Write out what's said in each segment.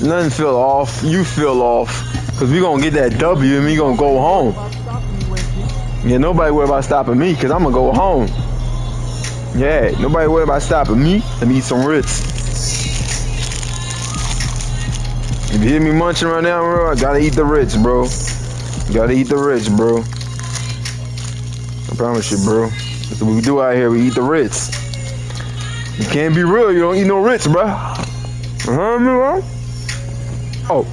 Nothing feel off. You feel off. Because we going to get that W and we going to go home. Yeah, nobody worry about stopping me because I'm going to go home. Yeah, nobody worry about stopping me. Let me eat some Ritz. If you hear me munching right now, bro, I got to eat the Ritz, bro. Gotta eat the Ritz, bro. I promise you, bro. That's what we do out here. We eat the Ritz. You can't be real. You don't eat no Ritz, bro. Bro? Oh.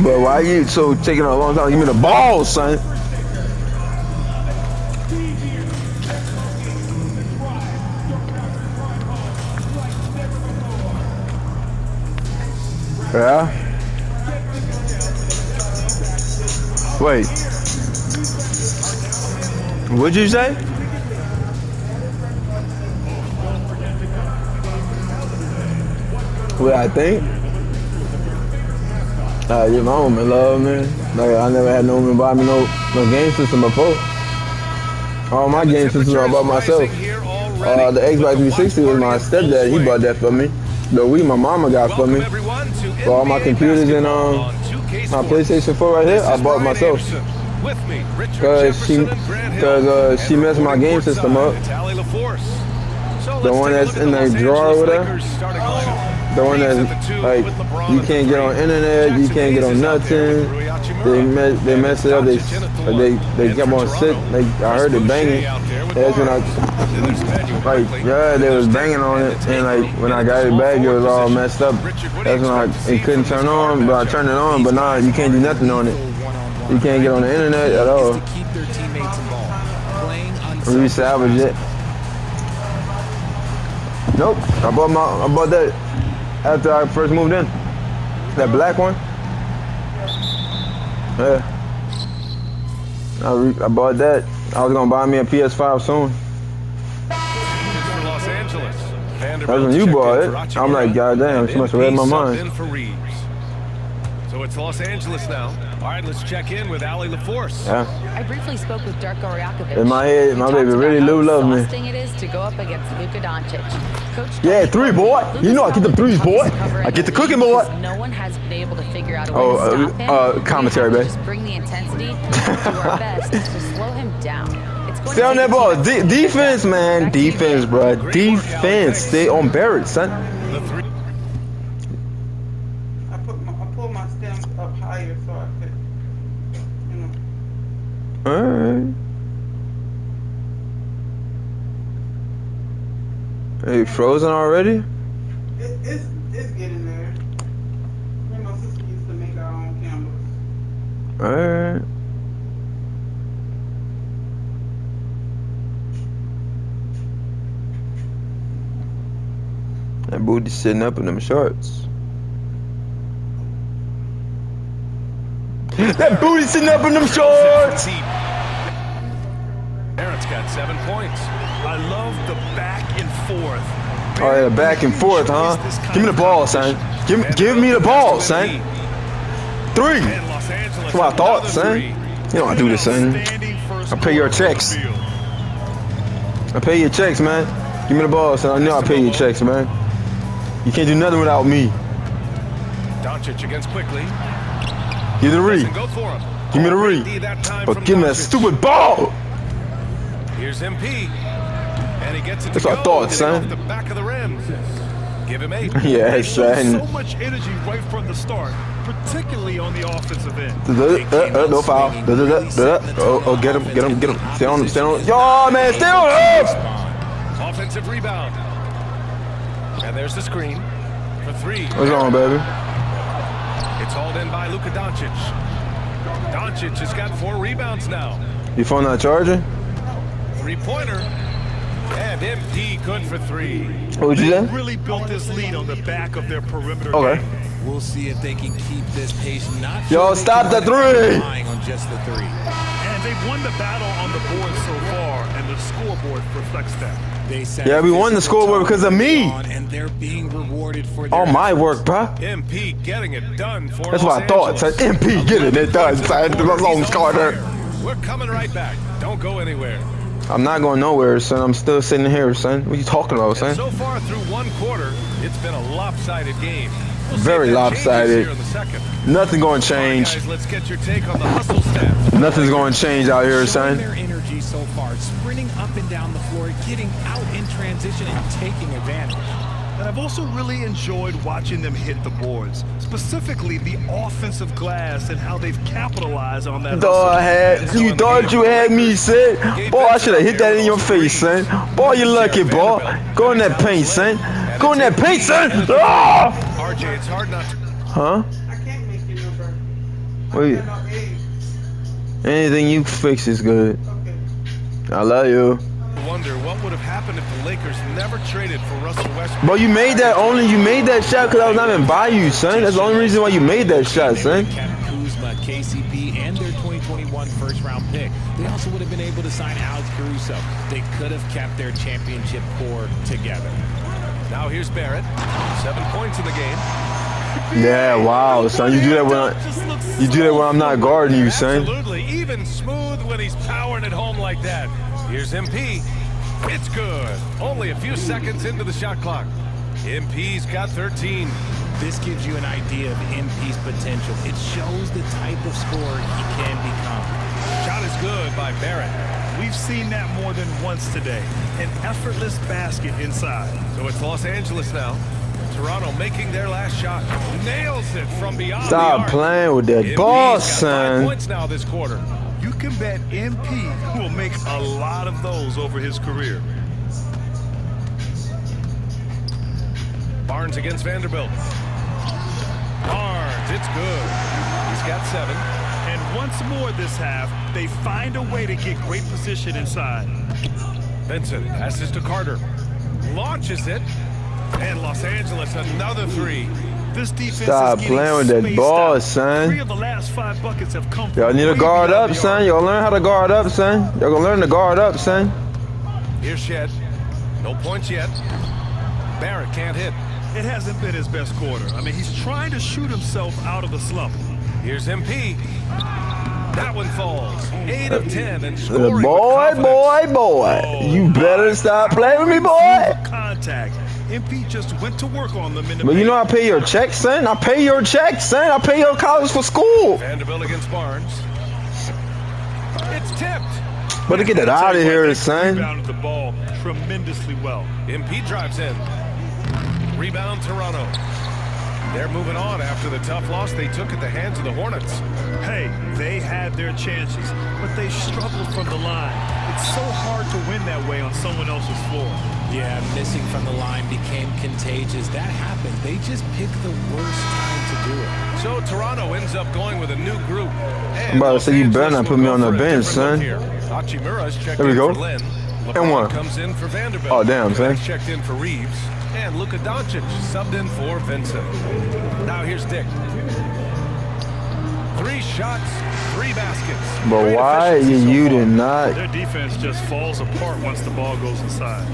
But why you so taking a long time? Give me the ball, son. Yeah. Wait. What'd you say? What I think? Yeah, my woman love, man. Like, I never had no woman buy me no game system before. All my game systems are about myself. The Xbox 360 was my stepdad. He bought that for me. The Wii my mama got for me. For all my computers and my PlayStation 4 right here, I bought myself. Cause she messed my game system up. The one that's in the drawer with her. The one that, like, you can't get on internet, you can't get on nothing. They messed it up. They kept on sick. I heard it banging. That's when they was banging on it, and like when I got it back, it was all messed up. That's when it couldn't turn on, but I turned it on. But now you can't do nothing on it. You can't get on the internet at all. Resalvage it. Nope. I bought that. After I first moved in, that black one. Yeah, I bought that. I was gonna buy me a PS5 soon. That's when you bought it. I'm like, goddamn, she must have read my mind. So it's Los Angeles now. All right, let's check in with Allie LaForce. Yeah. I briefly spoke with Darko Rajakovic. In my head, my baby really do love me. It is to go up against Luka Doncic. Coach yeah, three, boy. You know I get the threes, boy. I get the cooking, boy. No one has been able to figure out a way to stop him. Commentary, babe. Just bring the intensity to our best to slow him down. Stay on that ball. Defense, man. Defense, bro. Defense. Stay on Barrett, son. I pulled my stems up higher so I could, you know. Alright. Are you frozen already? It's getting there. Me and my sister used to make our own candles. Alright. That booty sitting up in them shorts. That booty sitting up in them shorts! Barrett's got 7 points. I love the back and forth. Oh yeah, back and forth, huh? Give me the ball, son. Give me the ball, son. 3. That's what I thought, son. You know I do this, son. I pay your checks. I pay your checks, man. Give me the ball, son. I know I pay your checks, man. You can't do nothing without me. Doncic against Quickly. Give me the read. Give me the read. But give me that stupid ball. Here's MP. And he gets it. That's what I thought, son. The back of the rim. Give him 8. Yeah, son. So much energy right from the start, particularly on the offensive end. No foul. Oh, get him. Stay on. Yo, man, stay on him. Offensive rebound. And there's the screen for 3. What's wrong, baby? It's hauled in by Luka Doncic. Doncic has got 4 rebounds now. Your phone not charging? 3-pointer. And MP good for 3. What would you say? They really built this lead on the back of their perimeter. Okay. Game. We'll see if they can keep this pace. Not Yo, stop the 3. Relying on just the 3. And they've won the battle on the board so far, and the scoreboard reflects that. Yeah, we won the scoreboard because of me. And they're being rewarded for their All my work, bro. MP getting it done for That's what I Los thought. Angeles. Son. MP getting it done. Son. The long He's on Carter. fire. We're coming right back. Don't go anywhere. I'm not going nowhere, son. I'm still sitting here, son. What you talking about, son? And so far through one quarter, it's been a lopsided game. We'll see Very if that changes lopsided. here in the second. Nothing going to All right, change. guys, let's get your take on the hustle stats. Nothing's going to change out here, Showing son. their energy so far, sprinting up and down the floor, getting out in transition and taking advantage. And I've also really enjoyed watching them hit the boards, specifically the offensive glass and how they've capitalized on that. You thought you had me, son. Boy, I should have hit that in your face, son. Boy, you lucky, boy. Go in that paint, son. Go in that paint, son. Ah! RJ, it's hard not to Huh? I can't make your number. Wait. About age. Anything you fix is good. Okay. I love you. wonder what would have happened if the Lakers never traded for Russell Westbrook. Bro, you made that shot because I was not even by you, son. That's the only reason why you made that shot, son. Kuzma, KCP, and their 2021 first-round pick. They also would have been able to sign Alex Caruso. They could have kept their championship core together. Now here's Barrett. 7 points in the game. Yeah, wow, son. You do that when I'm not guarding you, son. Absolutely. Even smooth when he's powering it home like that. Here's MP. It's good. Only a few seconds into the shot clock. MP's got 13. This gives you an idea of MP's potential. It shows the type of scorer he can become. Shot is good by Barrett. We've seen that more than once today. An effortless basket inside. So it's Los Angeles now. Toronto making their last shot. Nails it from beyond the Stop arc. playing with that MP's ball, got 5 son. points now this quarter. You can bet MP will make a lot of those over his career. Barnes against Vanderbilt. Barnes, it's good. He's got 7. And once more this half, they find a way to get great position inside. Vincent passes to Carter. Launches it. And Los Angeles, another 3. This defense Stop is getting playing with that spaced ball, out. son. 3 of the last 5 buckets have come Y'all from need to way guard beyond up, the son. arc. Y'all learn how to guard up, son. Y'all gonna learn to guard up, son. Here's Shed. No points yet. Barrett can't hit. It hasn't been his best quarter. I mean, he's trying to shoot himself out of the slump. Here's MP. That one falls. 8 of 10 and scoring with Boy, confidence. boy. You better stop playing with me, boy. Contact. MP just went to work on them in the But you paint. know I pay your check, son. I pay your check, son. I pay your college for school. Vanderbilt against Barnes. It's tipped. Better get that out of here, son. Rebounded the ball tremendously well. MP drives in. Rebound Toronto. They're moving on after the tough loss they took at the hands of the Hornets. Hey, they had their chances, but they struggled from the line. It's so hard to win that way on someone else's floor. Yeah, missing from the line became contagious. That happened. They just picked the worst time to do it. So Toronto ends up going with a new group. I'm about to say, you better not put me on the bench, son. Hachimura's checked There we in go. for Lynn. And LeBron one. comes in for Vanderbilt. Oh, damn, son. He's checked in for Reeves. And Luka Doncic subbed in for Vincent. Now here's Dick. 3 shots, 3 baskets. But Great why efficiency so you far. did not? Their defense just falls apart once the ball goes inside.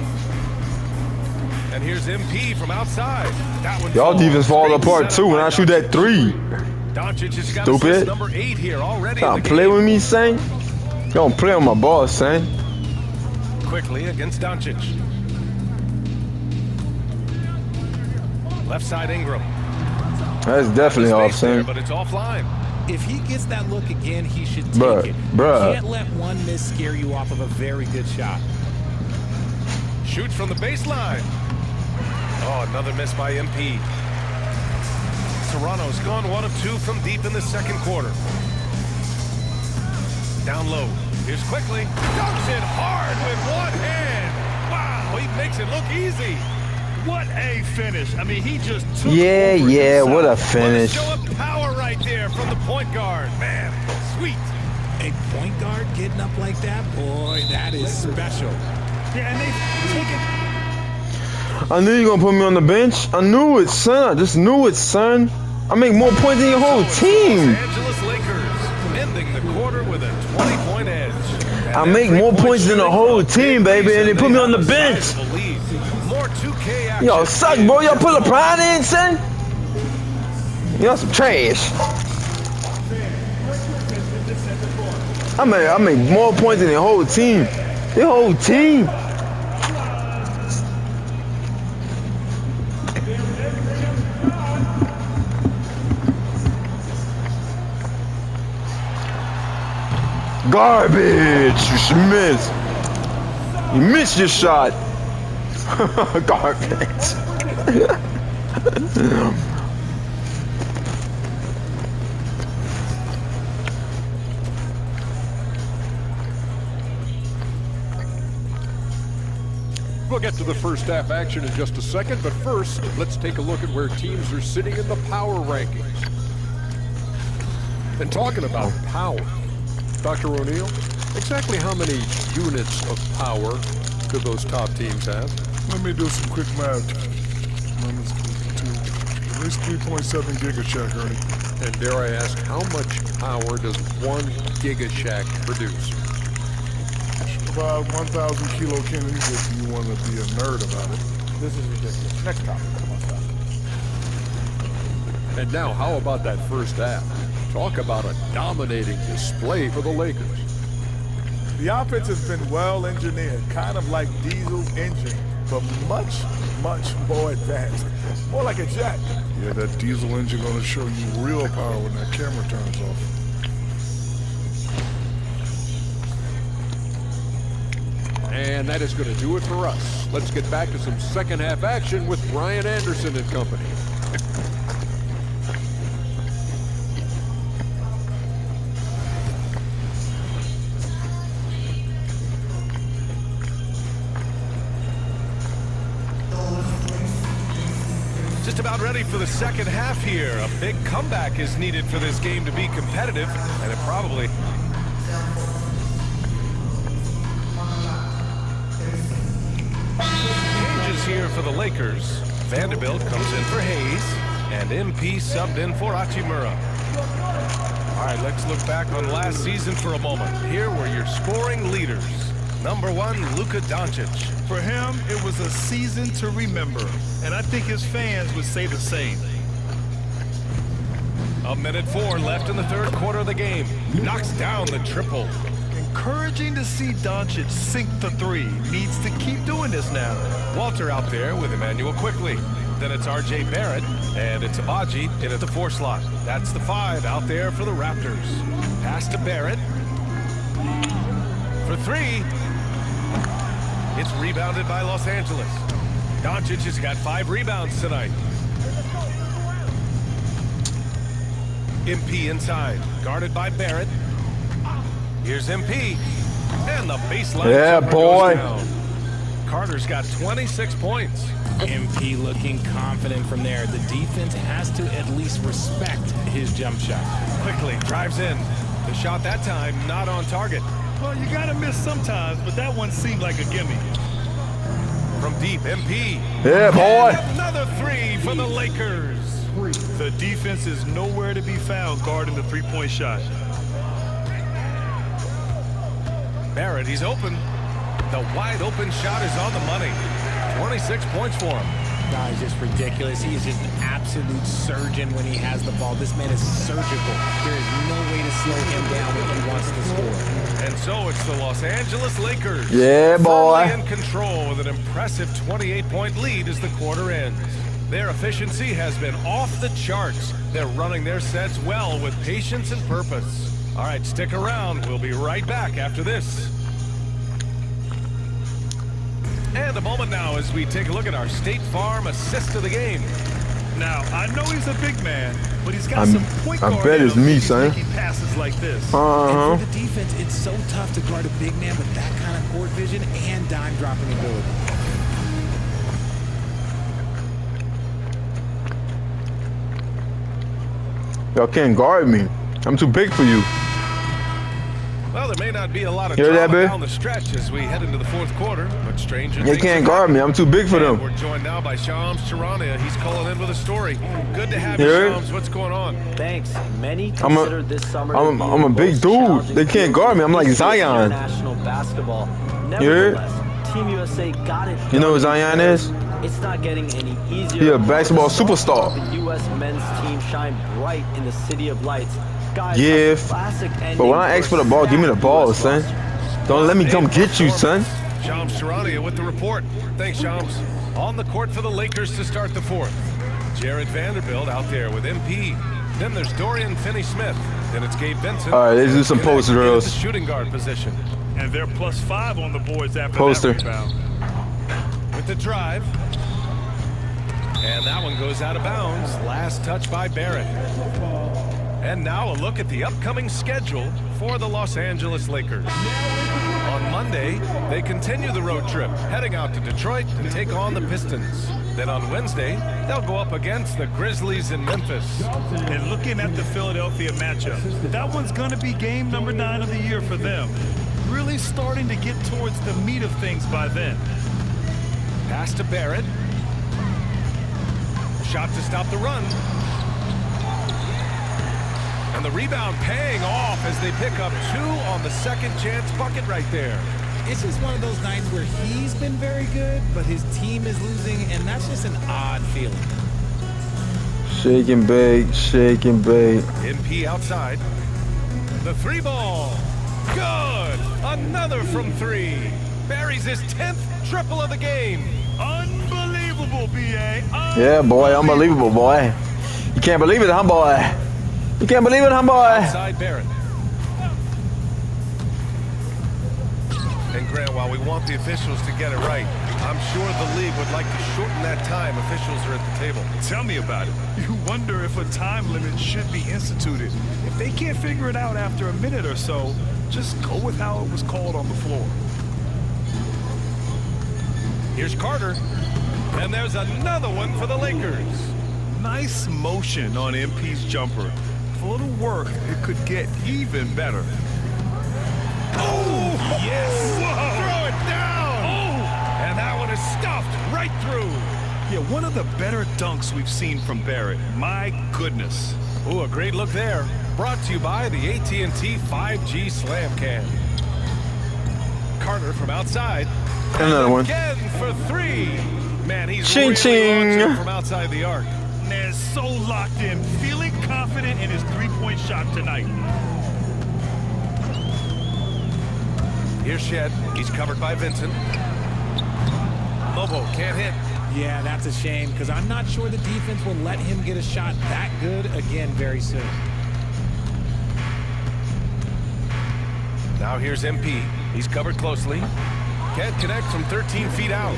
And here's MP from outside. That one Y'all falls. defense fall Great apart setup too when by I shoot that 3. Doncic has got Stupid. assist number 8 here already. Stop in the playing game. with me, son. Don't play on my ball, son. Quickly against Doncic. Left side Ingram. That's definitely off, Space there, son. but it's offline. If he gets that look again, he should take Bruh, it. bruh. You can't let one miss scare you off of a very good shot. Shoots from the baseline. Oh, another miss by MP. Toronto's gone 1 of 2 from deep in the second quarter. Down low. Here's quickly. Dunks it hard with one hand. Wow, he makes it look easy. What a finish. I mean, he just took Yeah, over yeah, inside. what a What a finish. show of power right there from the point guard. Man, sweet. A point guard getting up like that, boy, that is special. Yeah, and they take it. I knew you were gonna put me on the bench. I knew it, son. I just knew it, son. I make more points than your whole So it's team. Los Angeles Lakers ending the quarter with a 20-point edge. And I that make more three-point points than the shooting whole big team, baby, reason and they put me on the have a bench. sizable lead. More 2K action. Yo, suck, bro. Y'all put LeBron in, son. Y'all some trash. I made more points than the whole team. The whole team. Garbage. You missed. You missed your shot. Garbage. We'll get to the first half action in just a second, but first, let's take a look at where teams are sitting in the power rankings. And talking about power, Dr. O'Neill, exactly how many units of power do those top teams have? Let me do some quick math. Minus 2. At least 3.7 gigashack, Ernie. And dare I ask, how much power does 1 gigashack produce? About 1,000 kilo cannons if you want to be a nerd about it. This is ridiculous. Next topic. Come on, stop. And now, how about that first half? Talk about a dominating display for the Lakers. The offense has been well engineered, kind of like Diesel's engine, but much, much more advanced. More like a jet. Yeah, that diesel engine gonna show you real power when that camera turns off. And that is going to do it for us. Let's get back to some second half action with Brian Anderson and company. Just about ready for the second half here. A big comeback is needed for this game to be competitive, and it probably... Changes here for the Lakers. Vanderbilt comes in for Hayes, and MP subbed in for Hachimura. All right, let's look back on last season for a moment. Here were your scoring leaders. Number 1, Luka Doncic. For him, it was a season to remember, and I think his fans would say the same. 1:04 left in the third quarter of the game. Knocks down the triple. Encouraging to see Doncic sink the 3. Needs to keep doing this now. Walter out there with Emmanuel quickly. Then it's R.J. Barrett, and it's Abaji in at the 4 slot. That's the 5 out there for the Raptors. Pass to Barrett. For 3. It's rebounded by Los Angeles. Doncic has got 5 rebounds tonight. MP inside, guarded by Barrett. Here's MP, and the baseline jumper boy. goes down. Carter's got 26 points. MP looking confident from there. The defense has to at least respect his jump shot. Quickly drives in. The shot that time not on target. Well, you gotta miss sometimes, but that one seemed like a gimme. From deep, MP. Yeah, boy. And another 3 for the Lakers. The defense is nowhere to be found guarding the 3-point shot. Barrett, he's open. The wide open shot is on the money. 26 points for him. Nah, he's just ridiculous. He is just an absolute surgeon when he has the ball. This man is surgical. There is no way to slow him down when he wants to score. And so it's the Los Angeles Lakers. Yeah, boy. Firmly in control with an impressive 28-point lead as the quarter ends. Their efficiency has been off the charts. They're running their sets well with patience and purpose. All right, stick around. We'll be right back after this. And a moment now as we take a look at our State Farm assist of the game. Now, I know he's a big man, but he's got some point guard. I bet it's me, son. Making passes like this. And for the defense, it's so tough to guard a big man with that kind of court vision and dime dropping ability. Y'all can't guard me. I'm too big for you. Well, there may not be a lot of Hear that, drama babe? down the stretch as we head into the fourth quarter, but stranger They things can't have guard me. I'm too big for And them. we're joined now by Shams Charania. He's calling in with a story. Good to have you, Yeah. Shams. What's going on? Thanks. Many I'm consider this summer to I'm be a the big most dude. challenging They can't period guard me. I'm like in Zion. international basketball. Yeah. Nevertheless, Team USA got it You know who done Zion is? It's not getting any easier. He a basketball superstar. The U.S. men's team shine bright in the City of Lights. Guys, Yeah, classic but when I ask for the ball, give me the ball, son. Don't let me come get you, son. Shams Charania with the report. Thanks, Shams. On the court for the Lakers to start the fourth. Jared Vanderbilt out there with MP. Then there's Dorian Finney-Smith. Then it's Gabe Benson. All right, let's do some post The drills. shooting guard position. And they're +5 on the boards after Poster. that rebound. With the drive. And that one goes out of bounds. Last touch by Barrett. And now a look at the upcoming schedule for the Los Angeles Lakers. On Monday, they continue the road trip, heading out to Detroit to take on the Pistons. Then on Wednesday, they'll go up against the Grizzlies in Memphis. And looking at the Philadelphia matchup, that one's going to be game number 9 of the year for them. Really starting to get towards the meat of things by then. Pass to Barrett. Shot to stop the run. And the rebound paying off as they pick up 2 on the second chance bucket right there. It's just one of those nights where he's been very good, but his team is losing, and that's just an odd feeling. Shake and bake, shake and bake. MP outside. The 3 ball. Good. Another from 3. Buries his 10th triple of the game. Unbelievable, B.A. Yeah, boy, unbelievable, boy. You can't believe it, huh, boy? You can't believe it, huh, boy? Outside Barrett. And Grant, while we want the officials to get it right, I'm sure the league would like to shorten that time officials are at the table. Tell me about it. You wonder if a time limit should be instituted. If they can't figure it out after a minute or so, just go with how it was called on the floor. Here's Carter. And there's another one for the Lakers. Nice motion on MP's jumper. With a little work, it could get even better. Oh, yes! Throw it down! Oh! And that one is stuffed right through. Yeah, one of the better dunks we've seen from Barrett. My goodness. Ooh, a great look there. Brought to you by the AT&T 5G Slam Cam. Carter from outside. Another one. Again for 3. Man, he's Ching, really ching. launching from outside the arc. Man, so locked in, feeling confident in his three-point shot tonight. Here's Shed. He's covered by Vincent. Lobo can't hit. Yeah, that's a shame, because I'm not sure the defense will let him get a shot that good again very soon. Now here's MP. He's covered closely. Can't connect from 13 feet out.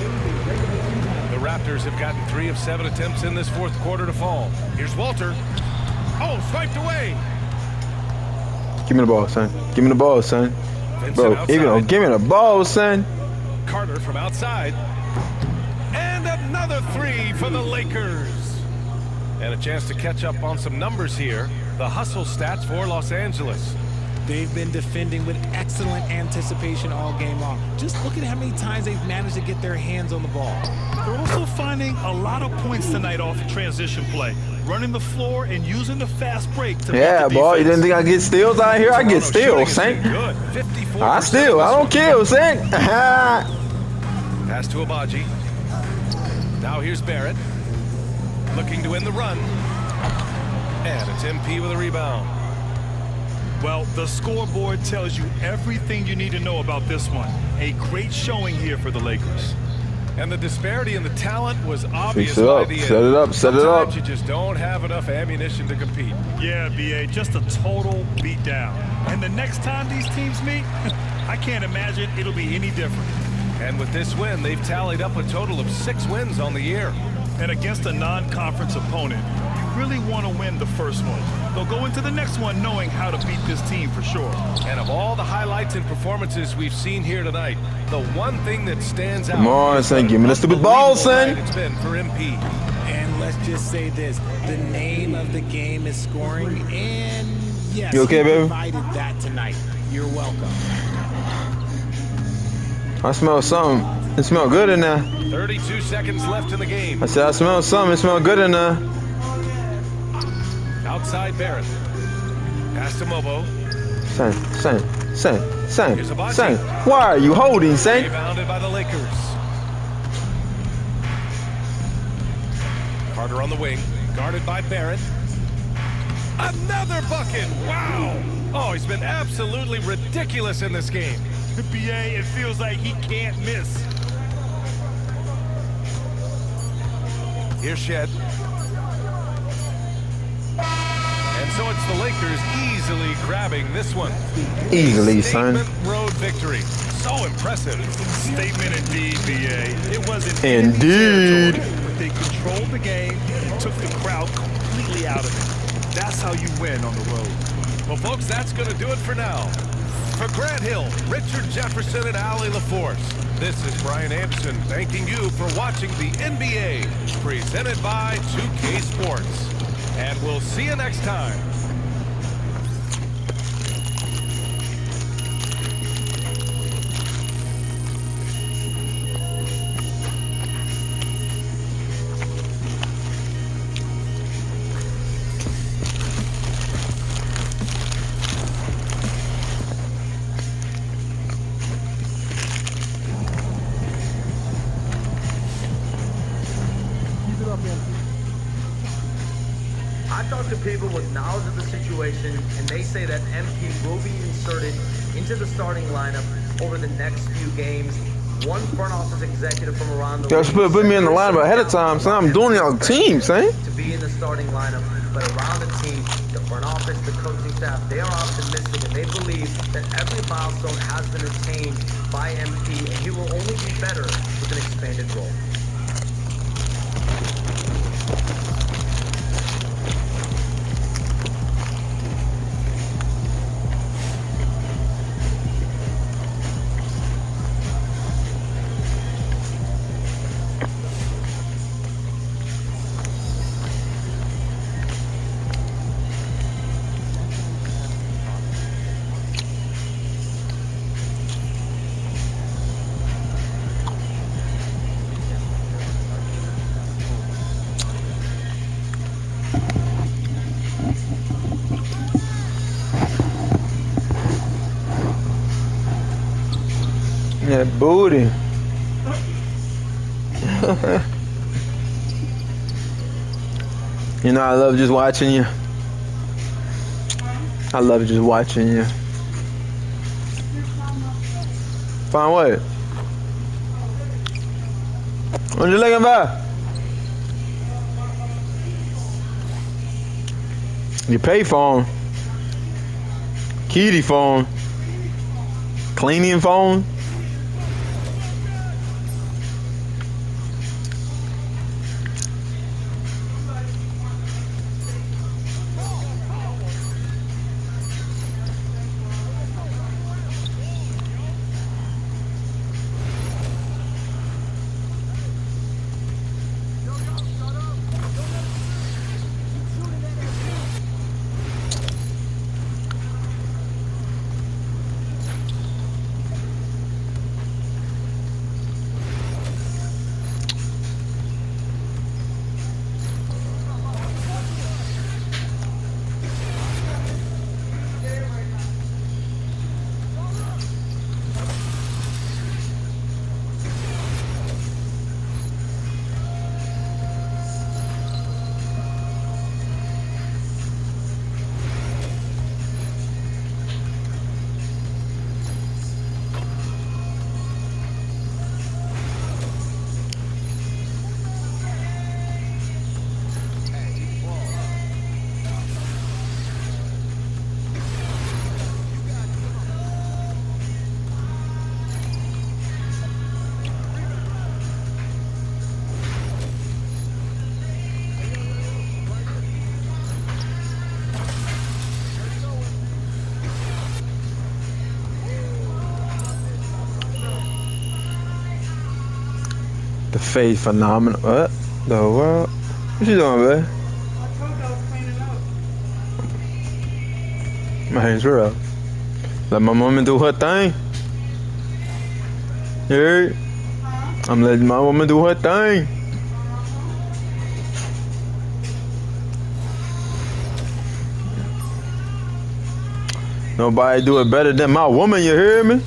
The Raptors have gotten 3 of 7 attempts in this fourth quarter to fall. Here's Walter. Oh, swiped away. Give me the ball, son. Give me the ball, son. Vincent Bro, outside. even though, give me the ball, son. Carter from outside. And another 3 for the Lakers. And a chance to catch up on some numbers here. The hustle stats for Los Angeles. They've been defending with excellent anticipation all game long. Just look at how many times they've managed to get their hands on the ball. They're also finding a lot of points tonight off the transition play, running the floor and using the fast break to Yeah, beat the boy, you defense. didn't think I get steals out here? I get Toronto steals, shooting has Saint. been good. 54% I steal. I don't kill, Saint. Pass to Abaji. Now here's Barrett. Looking to win the run. And it's MP with a rebound. Well, the scoreboard tells you everything you need to know about this one. A great showing here for the Lakers. And the disparity in the talent was obvious Fix it by up. the end. Set it up. Set it up. Sometimes you just don't have enough ammunition to compete. Yeah, B.A., just a total beatdown. And the next time these teams meet, I can't imagine it'll be any different. And with this win, they've tallied up a total of 6 wins on the year. And against a non-conference opponent, you really want to win the first one. They'll go into the next one knowing how to beat this team for sure. And of all the highlights and performances we've seen here tonight, the one thing that stands out. Come on, son. Give me the stupid ball, son. It's been for MP. And let's just say this, the name of the game is scoring, and yes, You okay, he baby? provided that tonight. You're welcome. I smell something. It smell good in there. 32 seconds left in the game. I said I smell something. It smell good in there. Outside Barrett. Pass to Mobo. Son. Here's Abaji. Son. Why are you holding, son? Rebounded by the Lakers. Carter on the wing, guarded by Barrett. Another bucket! Wow! Oh, he's been absolutely ridiculous in this game. BA, it feels like he can't miss. Here's Shed. And so it's the Lakers easily grabbing this one. Easily, son. Statement road victory. So impressive. Statement indeed, BA. It wasn't Indeed. but they controlled the game and took the crowd completely out of it. That's how you win on the road. Well, folks, that's going to do it for now. For Grant Hill, Richard Jefferson, and Allie LaForce, this is Brian Anderson thanking you for watching the NBA, presented by 2K Sports. And we'll see you next time. I talked to people with knowledge of the situation, and they say that MP will be inserted into the starting lineup over the next few games. One front office executive from around the Y'all put me in the lineup ahead of time, son. I'm doing y'all team, son. to be in the starting lineup, but around the team, the front office, the coaching staff, they are optimistic and they believe that every milestone has been attained by MP, and he will only be better with an expanded role. Yeah, booty. You know, I love just watching you. I love just watching you. Find what? What you looking for? Your pay phone. Kitty phone. Cleaning phone. The Faith phenomenal. What the world? What you doing, babe? I told you I was cleaning up. My hands were up. Let my woman do her thing. You heard? I'm letting my woman do her thing. Nobody do it better than my woman, you hear me?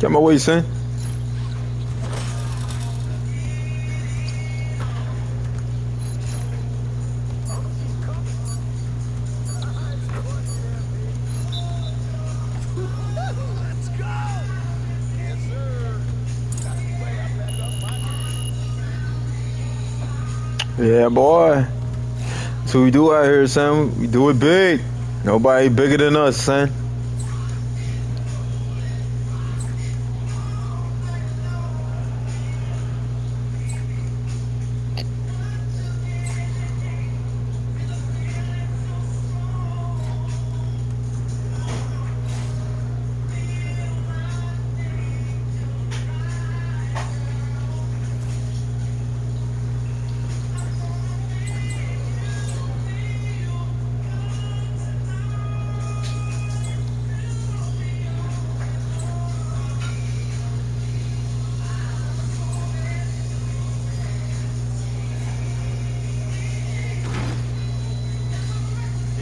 Get my way, son. Yeah, boy. That's what we do out here, son. We do it big. Nobody bigger than us, son.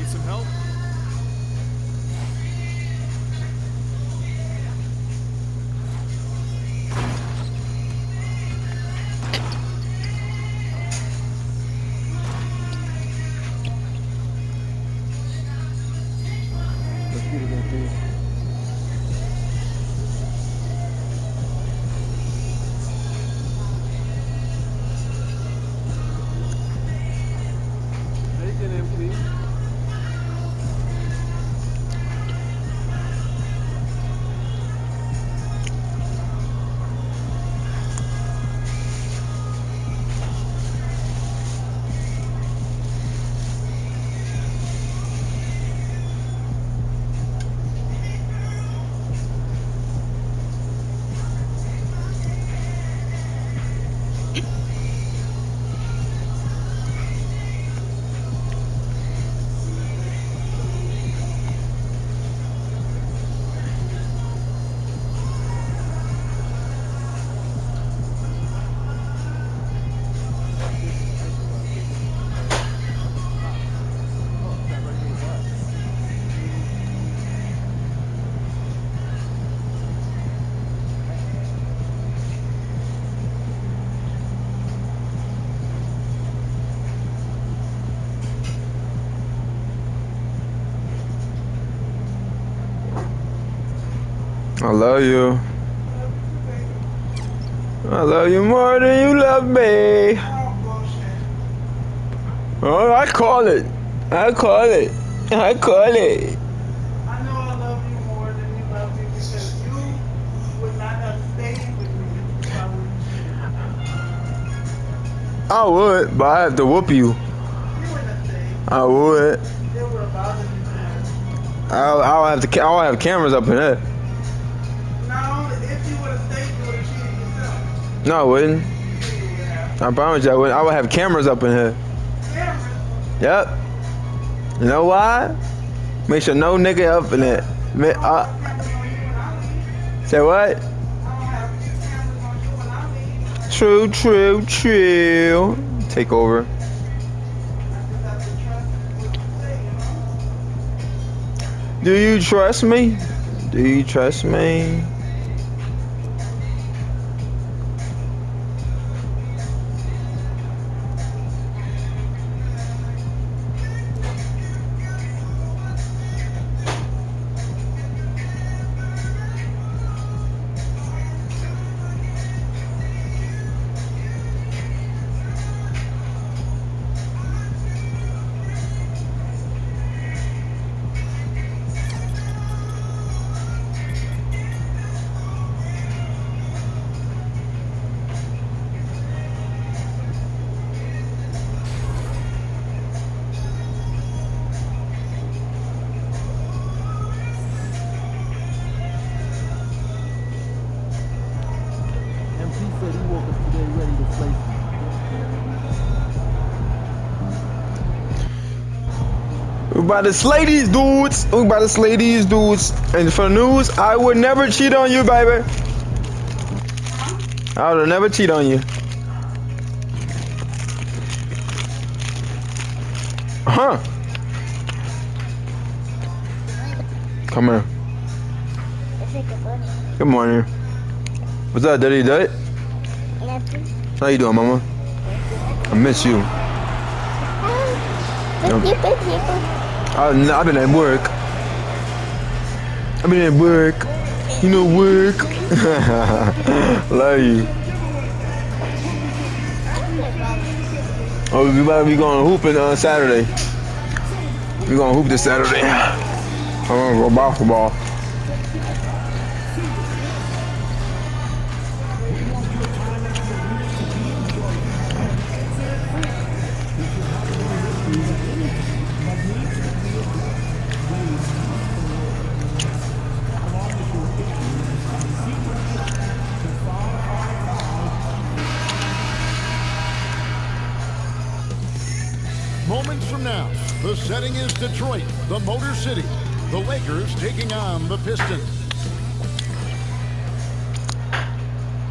Need some help? I love you. I love you more than you love me. Oh, I call it. I call it. I call it. I know I love you more than you love me because you would not have stayed with me if I would. I would, but I have to whoop you. You wouldn't have stayed. I would. It would have bothered me too much. I'll have cameras up in there. No, if you would have stayed, you would have cheated yourself. No, I wouldn't. You would have. I promise you I wouldn't. I would have cameras up in here. Cameras. Yep. You know why? Make sure no nigga up in there. Cameras on you when I leave. Say what? I don't have cameras on you when I leave. True, true, true. Take over. I just have to trust what you say, you know? Do you trust me? Do you trust me? said he woke up today ready to play. We about to slay these dudes. We about to slay these dudes. And for news, I would never cheat on you, baby. I would never cheat on you. Huh? Come here. Good morning. What's up, Daddy Dud? How you doing, Mama? I miss you. I've been at work. You know, work. Love you. Oh, we about to be going hooping on Saturday. We gonna hoop this Saturday. I'm gonna go basketball. Moments from now, the setting is Detroit, the Motor City. The Lakers taking on the Pistons.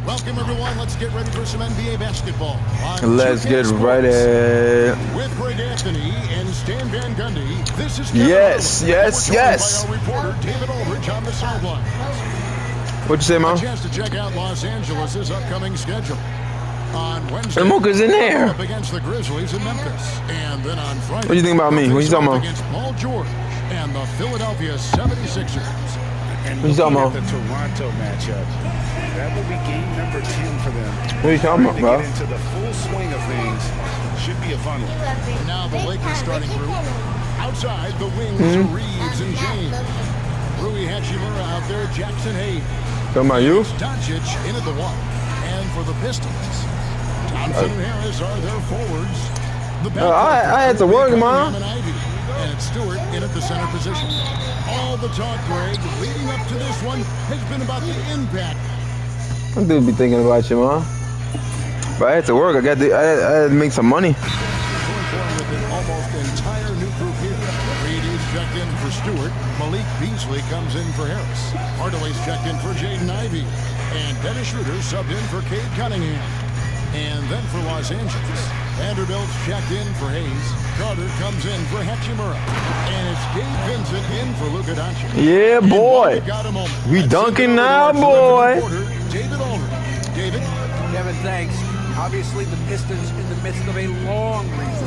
Welcome, everyone. Let's get ready for some NBA basketball. Let's get ready. With Greg Anthony and Stan Van Gundy, this is Yes. by our reporter David Aldridge on the sideline. What you say, Mom? A chance to check out Los Angeles' upcoming schedule. On Wednesday, And Mocha's in there. up against the Grizzlies in Memphis, and then on Friday, What do you think about me? What you talking about? against Paul George and the Philadelphia 76ers. And What you talking about? the Toronto matchup, that will be game number 10 for them. What are you talking about, To bro? get into the full swing of things, should be a fun one. And now the Lakers starting group. Outside, the wings, Reeves and James. Rui Hachimura out there, Jackson Hayes. Talking about you? Doncic in at the one. And for the Pistons, Thompson and Harris are their forwards. The I had to work, Mom. And Ivy. And it's Stewart in at the center position. All the talk, Greg, leading up to this one has been about the impact. I do be thinking about you, Mom. But I had to work. I had to make some money. With an almost entire new group here. Reed is checked in for Stewart. Malik Beasley comes in for Harris. Hardaway's checked in for Jaden Ivey. And Dennis Schroeder subbed in for Cade Cunningham. And then for Los Angeles, Vanderbilt's checked in for Hayes. Carter comes in for Hachimura. And it's Gabe Vincent in for Luka Doncic. Yeah, boy. We dunking now, boy. David Aldridge. David? Kevin, thanks. Obviously, the Pistons in the midst of a long rebuild.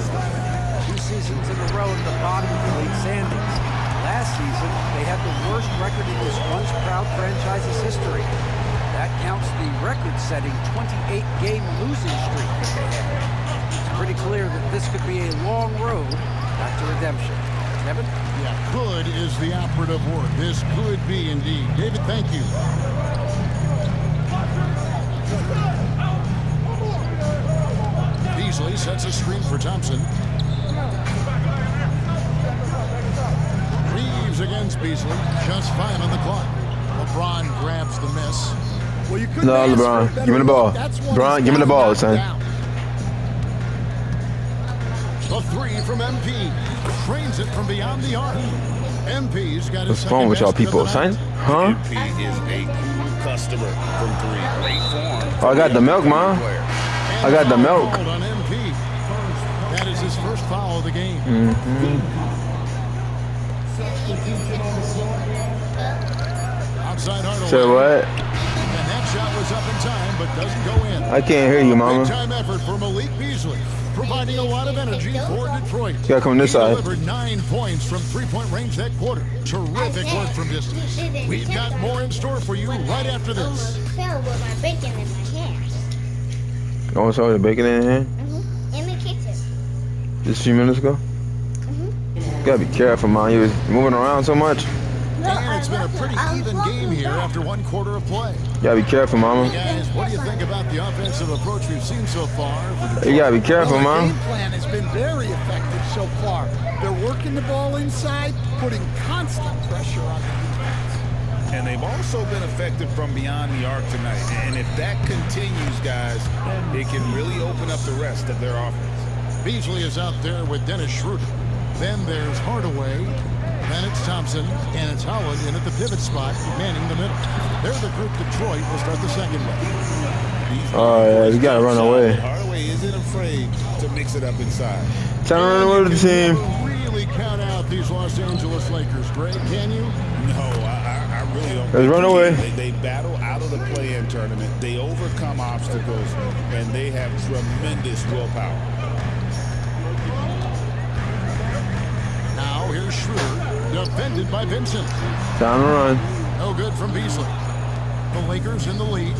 2 seasons in a row at the bottom of the league standings. Last season, they had the worst record in this once proud franchise's history. That counts the record-setting 28-game losing streak that they had. It's pretty clear that this could be a long road back to redemption. Kevin? Yeah, could is the operative word. This could be indeed. David, thank you. Beasley sets a screen for Thompson. Reeves against Beasley. Just 5 on the clock. LeBron grabs the miss. Well, you couldn't No, LeBron. Give me the ball. LeBron, give me the ball, son. The 3 from MP. Trains it from beyond the arc. MP's got his What's wrong with y'all people, son? Huh? MP is a cool customer from 3. Great form. Oh, I got the milk, Mom. I got the milk. On MP. That is his first foul of the game. Outside Hardaway. Say what? And that shot was up in time, but doesn't go in. I can't hear you, Mama. Big time effort for Malik Beasley, providing a lot of energy for Detroit. You gotta come this He side. delivered 9 points from 3-point range that quarter. Terrific work from distance. We've got more in store for you right after this. Fell with my bacon in my hand. Oh, sorry, the bacon in here? In the kitchen. Just a few minutes ago? You gotta be careful, man. You was moving around so much. And it's been a pretty even game here after 1 quarter of play. You gotta be careful, Mama. Guys, what do you think about the offensive approach we've seen so far? For You gotta be careful, Well, the man. game plan has been very effective so far. They're working the ball inside, putting constant pressure on the defense. And they've also been effective from beyond the arc tonight. And if that continues, guys, it can really open up the rest of their offense. Beasley is out there with Dennis Schroeder. Then there's Hardaway. Then it's Thompson. And it's Howard in at the pivot spot, manning the middle. They're the group Detroit will start the second leg. Oh, yeah, you gotta run away. Hardaway isn't afraid to mix it up inside. Time to run away with the team. Really count out these Los Angeles Lakers, Greg, can you? No, I really don't. Let's run away. They battle out of the play-in tournament. They overcome obstacles, and they have tremendous willpower. Now here's Schroeder, defended by Vincent. Time to run. No good from Beasley. The Lakers in the lead.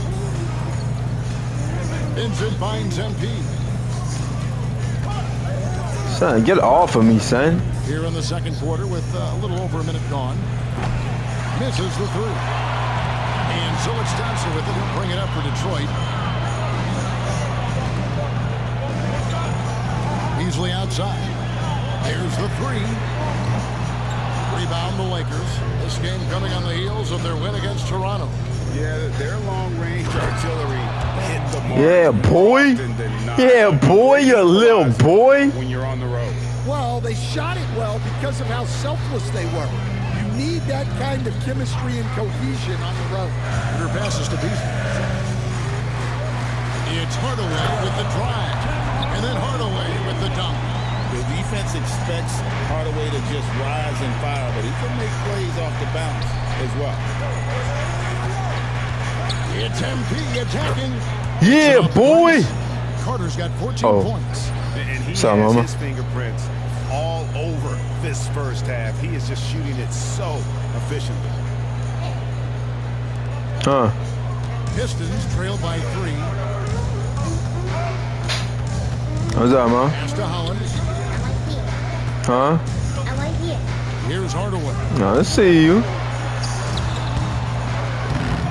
Vincent finds MP. Son, get off of me, son. Here in the second quarter with a little over a minute gone. Misses the three. And so it's Johnson with it. He'll bring it up for Detroit. Beasley outside. Here's the three. Rebound the Lakers. This game coming on the heels of their win against Toronto. Yeah, their long-range artillery hit the mark. Yeah, boy. Yeah, boy, you little boy. When you're on the road. Well, they shot it well because of how selfless they were. You need that kind of chemistry and cohesion on the road. Her passes to Beasley. It's Hardaway with the drive. And then Hardaway with the dunk. The defense expects Hardaway to just rise and fire, but he can make plays off the bounce as well. It's MP attacking. Yeah, boy. Carter's got 14 points. And he Sorry, has mama. his fingerprints all over this first half. He is just shooting it so efficiently. Huh. Pistons trail by 3. What's up, man? Pass to Holland. Huh? I like here. Here's Hardaway. No, let's see you.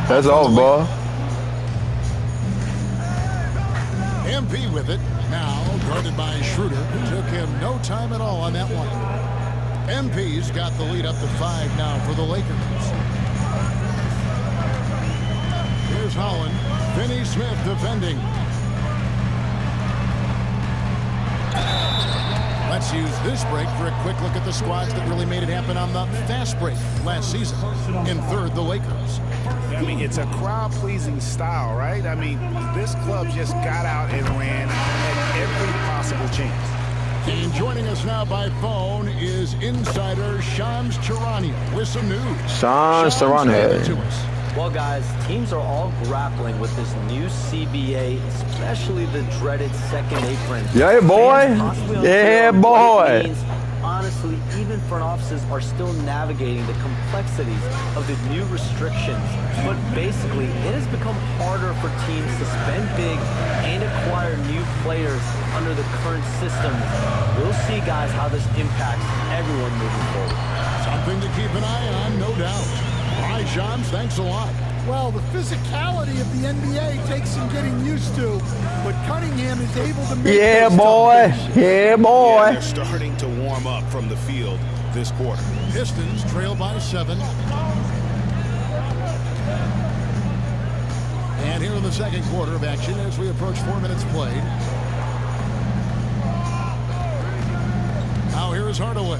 That's off, ball. MP with it. Now guarded by Schroeder. Took him no time at all on that one. MP's got the lead up to 5 now for the Lakers. Here's Holland. Finney Smith defending. Let's use this break for a quick look at the squads that really made it happen on the fast break last season. In third, the Lakers. I mean, it's a crowd-pleasing style, right? I mean, this club just got out and ran at every possible chance. And joining us now by phone is insider Shams Charania with some news. Shams Charania. To us. Well, guys, teams are all grappling with this new CBA, especially the dreaded second apron. Yeah, boy. Yeah, boy. Means, honestly, even front offices are still navigating the complexities of the new restrictions. But basically, it has become harder for teams to spend big and acquire new players under the current system. We'll see, guys, how this impacts everyone moving forward. Something to keep an eye on, no doubt. All right, Shams, thanks a lot. Well, the physicality of the NBA takes some getting used to, but Cunningham is able to make Yeah, those boy. tough finishes. Yeah, boy. Yeah, they're starting to warm up from the field this quarter. Pistons trail by 7. And here in the second quarter of action as we approach 4 minutes played. Now here is Hardaway.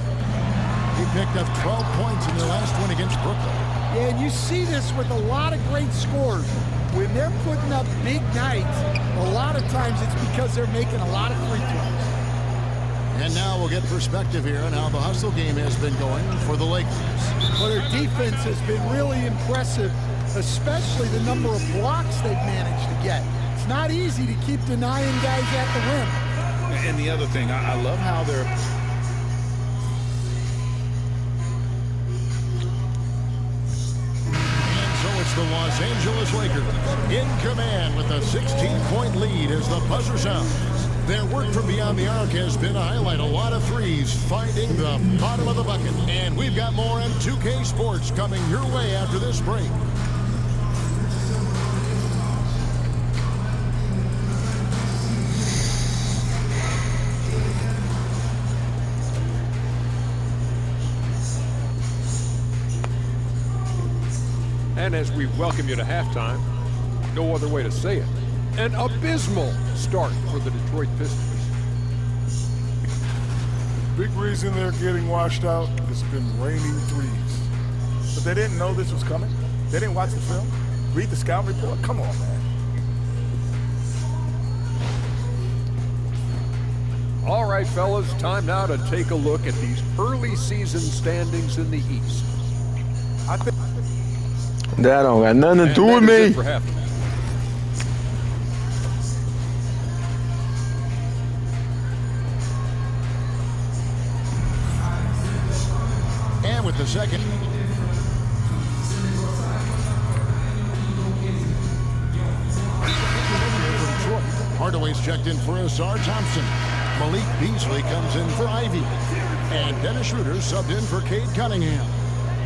He picked up 12 points in the last one against Brooklyn. Yeah, and you see this with a lot of great scores. When they're putting up big nights, a lot of times it's because they're making a lot of free throws. And now we'll get perspective here on how the hustle game has been going for the Lakers. Well, their defense has been really impressive, especially the number of blocks they've managed to get. It's not easy to keep denying guys at the rim. And the other thing, I love how they're... It's the Los Angeles Lakers in command with a 16-point lead as the buzzer sounds. Their work from beyond the arc has been a highlight. A lot of threes finding the bottom of the bucket. And we've got more on 2K Sports coming your way after this break. And as we welcome you to halftime, no other way to say it, an abysmal start for the Detroit Pistons. Big reason they're getting washed out has been raining threes. But they didn't know this was coming. They didn't watch the film. Read the scout report. Come on, man. All right, fellas, time now to take a look at these early season standings in the East. That don't got nothing to do with me. And with the second. Hardaway's checked in for Asar Thompson. Malik Beasley comes in for Ivy. And Dennis Schroeder subbed in for Cade Cunningham.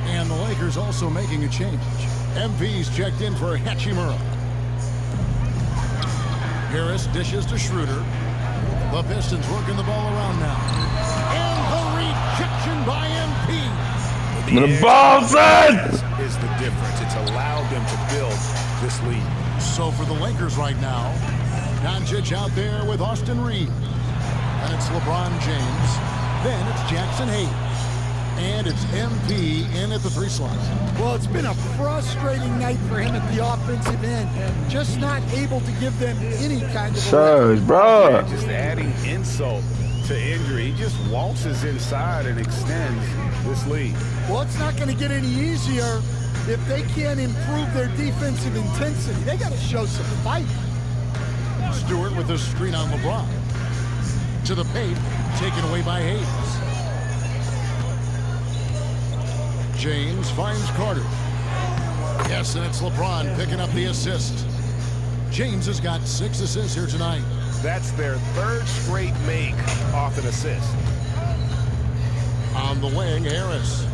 And the Lakers also making a change. MP's checked in for Hachimura. Harris dishes to Schroeder. The Pistons working the ball around now. And the rejection by MP. The ball, son! Is the difference. It's allowed them to build this lead. So for the Lakers right now, Doncic out there with Austin Reeves. And it's LeBron James. Then it's Jackson Hayes. And it's MP in at the 3 slot. Well, it's been a frustrating night for him at the offensive end. Just not able to give them any kind of Serge, bro. Yeah, just adding insult to injury. He just waltzes inside and extends this lead. Well, it's not going to get any easier if they can't improve their defensive intensity. They got to show some fight. Stewart with a screen on LeBron. To the paint, taken away by Hayes. James finds Carter. Yes, and it's LeBron picking up the assist. James has got 6 assists here tonight. That's their 3rd straight make off an assist. On the wing, Harris.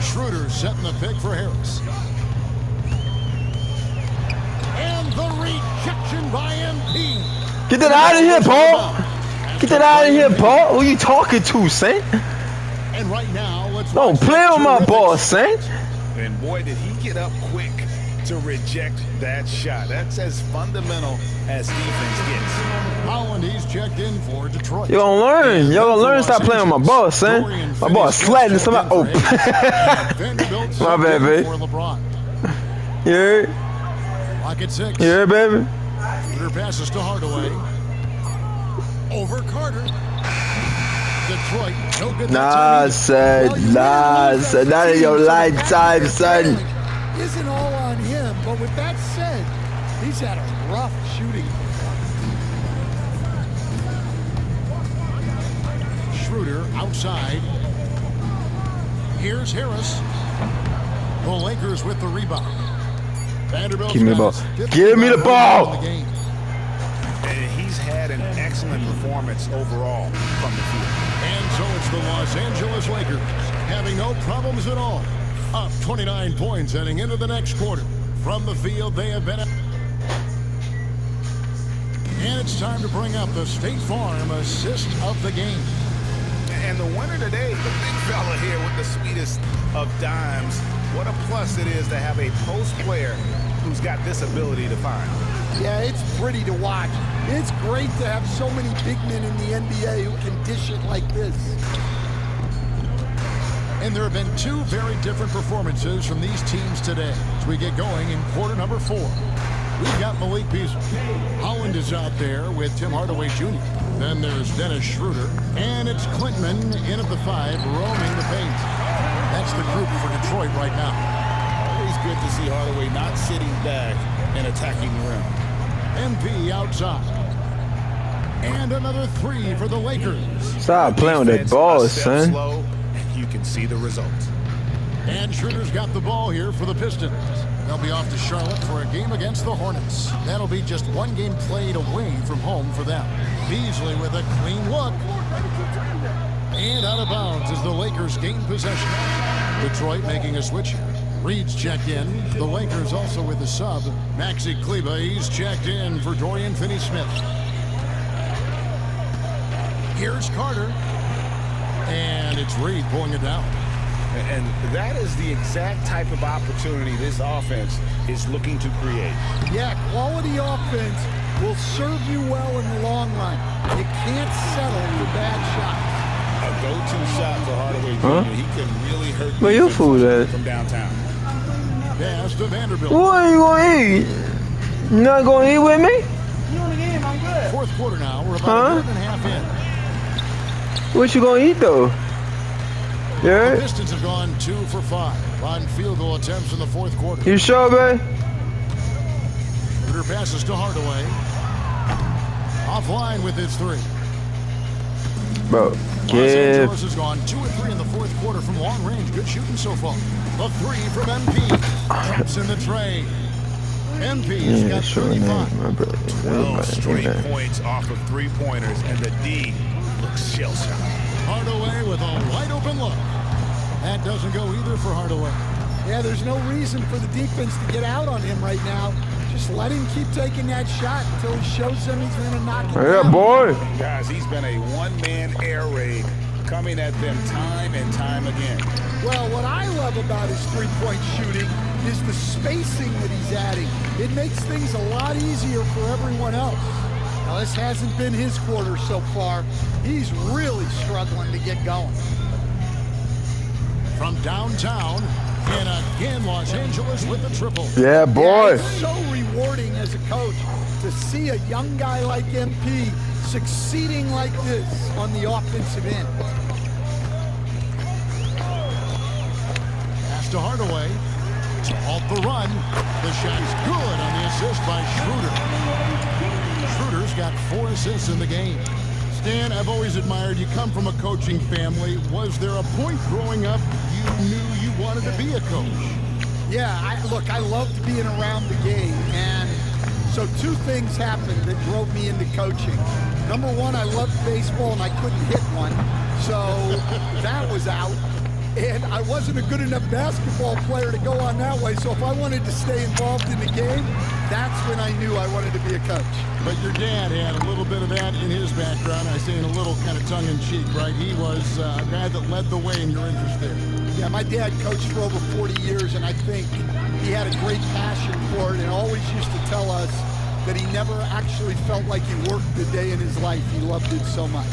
Schroeder setting the pick for Harris. And the rejection by MP. Get that out of here, Paul. Get that out of here, Paul. Who you talking to, Saint? And right now, let's don't play with my ball, Saint. And boy, did he get up quick to reject that shot. That's as fundamental as defense gets. Holland, he's checked in for Detroit. You gonna learn. Y'all gonna learn to stop playing with my ball, Saint. My ball sliding to somebody. Oh. My bad, baby. Yeah. Lock at 6. Yeah, baby. Schroeder passes to Hardaway. Over Carter. Detroit, no good. Nah, son. Nah, son. Not in your lifetime, son. Isn't all on him, but with that said, he's had a rough shooting performance. Schroeder outside. Here's Harris. The Lakers with the rebound. Vanderbilt. Give me the ball. Give me the ball. And he's had an excellent performance overall from the field. And so it's the Los Angeles Lakers having no problems at all. Up 29 points heading into the next quarter. From the field, they have been. And it's time to bring up the State Farm assist of the game. And the winner today, the big fella here with the sweetest of dimes. What a plus it is to have a post player who's got this ability to find. Yeah, it's pretty to watch. It's great to have so many big men in the NBA who can dish it like this. And there have been 2 very different performances from these teams today as we get going in quarter number 4. We've got Malik Beasley. Holland is out there with Tim Hardaway Jr. Then there's Dennis Schroeder. And it's Klintman in at the 5, roaming the paint. That's the group for Detroit right now. Always good to see Hardaway not sitting back and attacking the rim. MP outside. And another 3 for the Lakers. Stop playing with that ball, son. Slow, and you can see the result. And Schroeder's got the ball here for the Pistons. They'll be off to Charlotte for a game against the Hornets. That'll be just 1 game played away from home for them. Beasley with a clean look. And out of bounds as the Lakers gain possession. Detroit making a switch here. Reed's checked in. The Lakers also with a sub. Maxi Kleber, he's checked in for Dorian Finney-Smith. Here's Carter. And it's Reed pulling it down. And that is the exact type of opportunity this offense is looking to create. Yeah, quality offense will serve you well in the long run. You can't settle for bad shots. A go-to shot for Hardaway Jr. He can really hurt Where your food at? From downtown. Pass to Vanderbilt. What are you gonna eat? You not gonna eat with me? You on the game, I'm good. 4th quarter now. We're about a minute and a half in. What you gonna eat though? Yeah. The Pistons have gone 2 for 5 on field goal attempts in the fourth quarter. You sure, babe? Schroeder passes to Hardaway. Offline with his 3. Bro, Los kid. Angeles has gone 2 and 3 in the fourth quarter from long range. Good shooting so far. The 3 from MP. Traps in the tray. MP's got 35. 12 straight points off of 3-pointers, and the D looks shell-shocked. Hardaway with a wide open look. That doesn't go either for Hardaway. Yeah, there's no reason for the defense to get out on him right now. Just let him keep taking that shot until he shows them he's going to knock it Yeah, down. boy. Guys, he's been a one-man air raid coming at them time and time again. Well, what I love about his three-point shooting is the spacing that he's adding. It makes things a lot easier for everyone else. Now, this hasn't been his quarter so far. He's really struggling to get going. From downtown, and again Los Angeles with the triple. Yeah, boy. Yeah, it's so rewarding as a coach to see a young guy like MP succeeding like this on the offensive end. Pass to Hardaway. To halt the run. The shot's good on the assist by Schroeder. Schroeder's got 4 assists in the game. Stan, I've always admired you. Come from a coaching family. Was there a point growing up you knew you wanted to be a coach? Yeah, look, I loved being around the game, and so 2 things happened that drove me into coaching. Number 1, I loved baseball and I couldn't hit one, so that was out. And I wasn't a good enough basketball player to go on that way, so if I wanted to stay involved in the game, that's when I knew I wanted to be a coach. But your dad had a little bit of that in his background. I say in a little kind of tongue-in-cheek, right? He was a guy that led the way in your interest there. Yeah, my dad coached for over 40 years, and I think he had a great passion for it and always used to tell us that he never actually felt like he worked a day in his life. He loved it so much.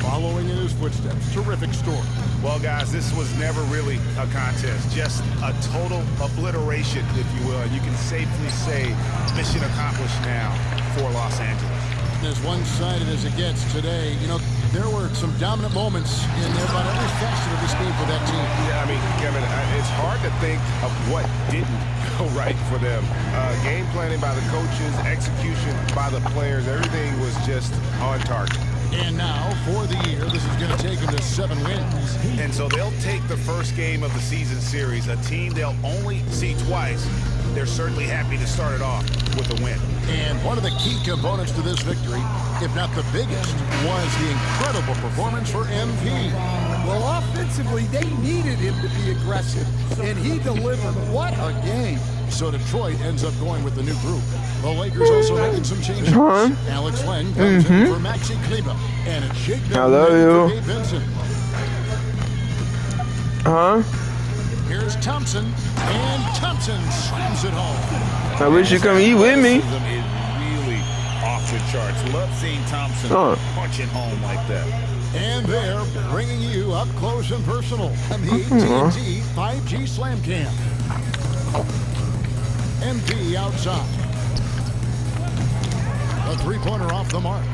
Following in his footsteps, terrific story. Well, guys, this was never really a contest, just a total obliteration, if you will. And you can safely say mission accomplished now for Los Angeles. As one-sided as it gets today, you know, there were some dominant moments in about every facet of this game for that team. Yeah, I mean, Kevin, it's hard to think of what didn't go right for them. Game planning by the coaches, execution by the players, everything was just on target. And now, for the year, this is going to take them to 7 wins. And so they'll take the first game of the season series, a team they'll only see twice. They're certainly happy to start it off with a win. And one of the key components to this victory, if not the biggest, was the incredible performance for MP. Well, offensively, they needed him to be aggressive, and he delivered. What a game. So Detroit ends up going with the new group. The Lakers also making some changes. Alex Len comes in for Maxi Kleber, and it's Jake I love you. for Gabe Vincent. Here's Thompson, and Thompson slams it home. I wish you come eat with me. Is really off the charts. Love seeing Thompson punching home like that. And they're bringing you up close and personal on the AT&T 5G Slam Cam. MP outside. A 3-pointer off the mark.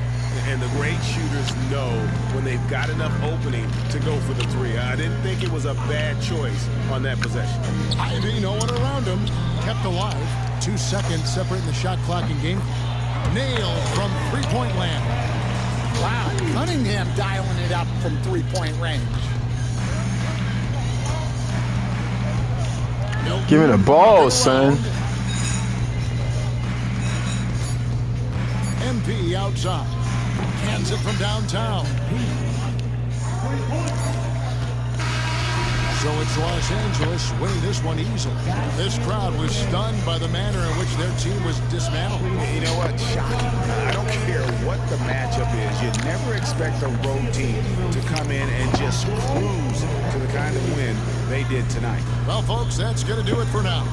And the great shooters know when they've got enough opening to go for the 3. I didn't think it was a bad choice on that possession. Ivy, no one around him, kept alive. 2 seconds separating the shot clock and game. Nailed from 3-point land. Wow, Cunningham dialing it up from 3-point range. Give me the ball, son. MP outside. Hands it from downtown. So it's Los Angeles winning this one easily. This crowd was stunned by the manner in which their team was dismantled. You know what? Shocking. I don't care what the matchup is. You never expect a road team to come in and just cruise to the kind of win they did tonight. Well, folks, that's going to do it for now.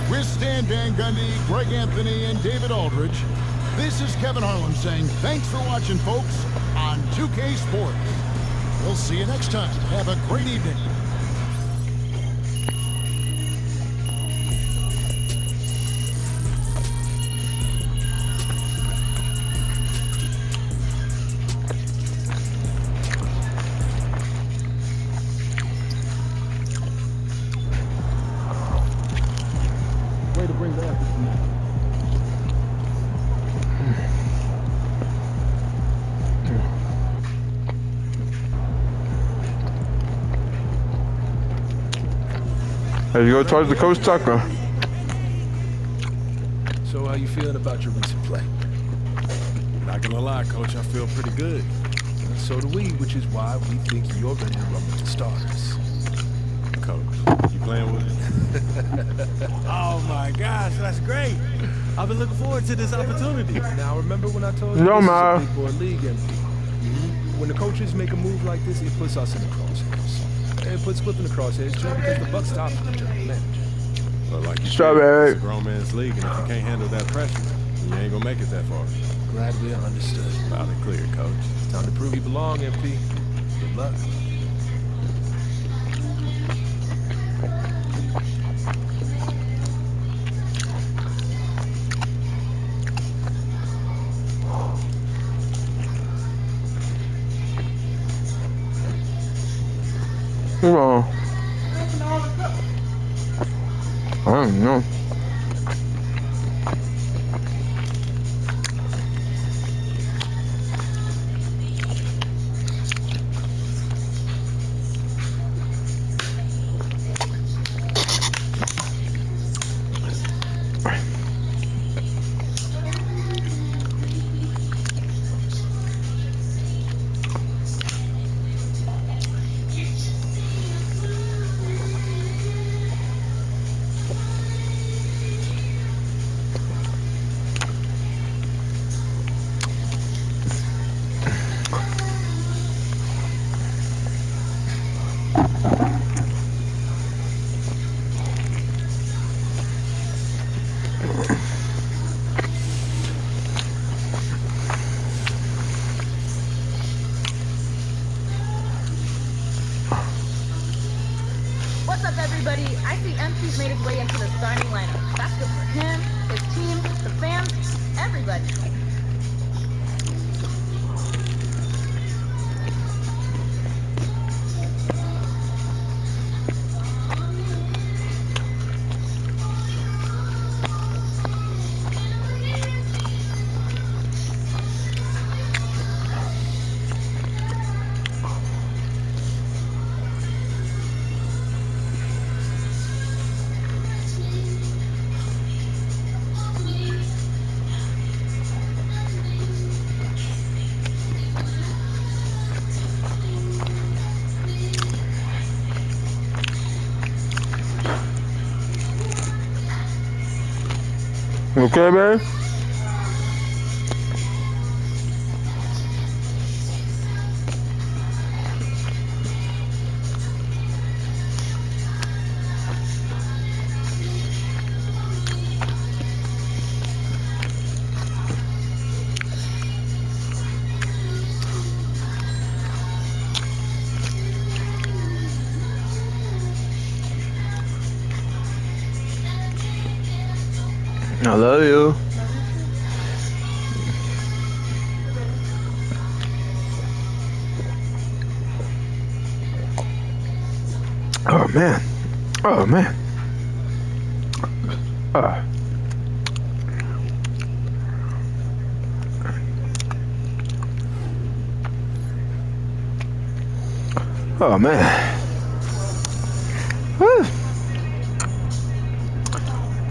With Stan Van Gundy, Greg Anthony, and David Aldridge, this is Kevin Harlan saying thanks for watching, folks, on 2K Sports. We'll see you next time. Have a great evening. Let's go talk to Coach Tucker. So how you feeling about your recent play? Not gonna lie, Coach, I feel pretty good. And so do we, which is why we think you're ready to run with the starters. Coach, you playing with it? Oh my gosh, that's great. I've been looking forward to this opportunity. Now remember when I told you No, this man. is a big boy league, MP? When the coaches make a move like this, it puts us in the crosshairs. And it puts Cliff in the crosshairs too because the buck stops with the general manager. But like you said, Strawberry. it's a grown man's league, and if you can't handle that pressure, you ain't gonna make it that far. Glad we are understood. Loud and clear, Coach. It's time to prove you belong, MP. Good luck. Come on. I don't know. What's up, everybody? I see MP's made his way into the starting lineup. That's good for him, his team, the fans, everybody. You okay, man? I love you. Oh man. Oh man. Oh man. Whew.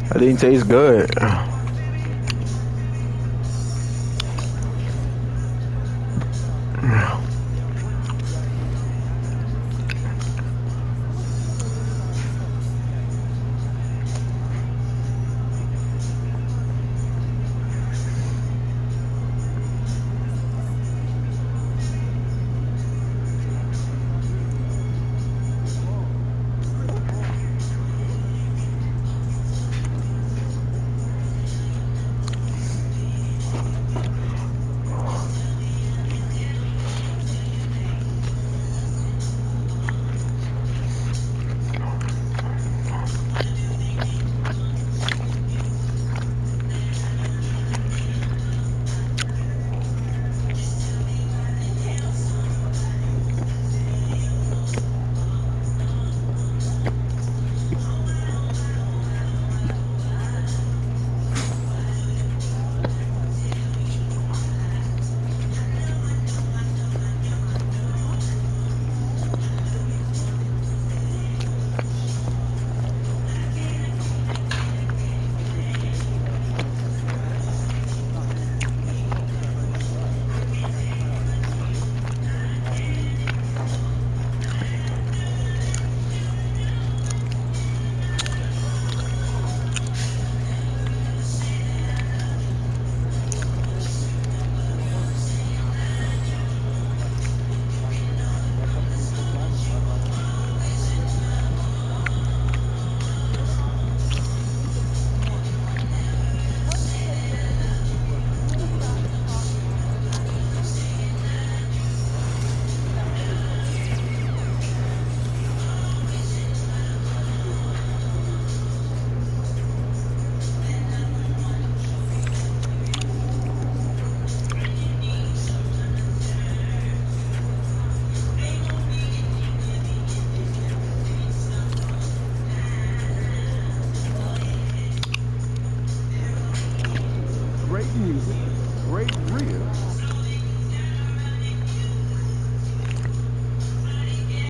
That didn't taste good.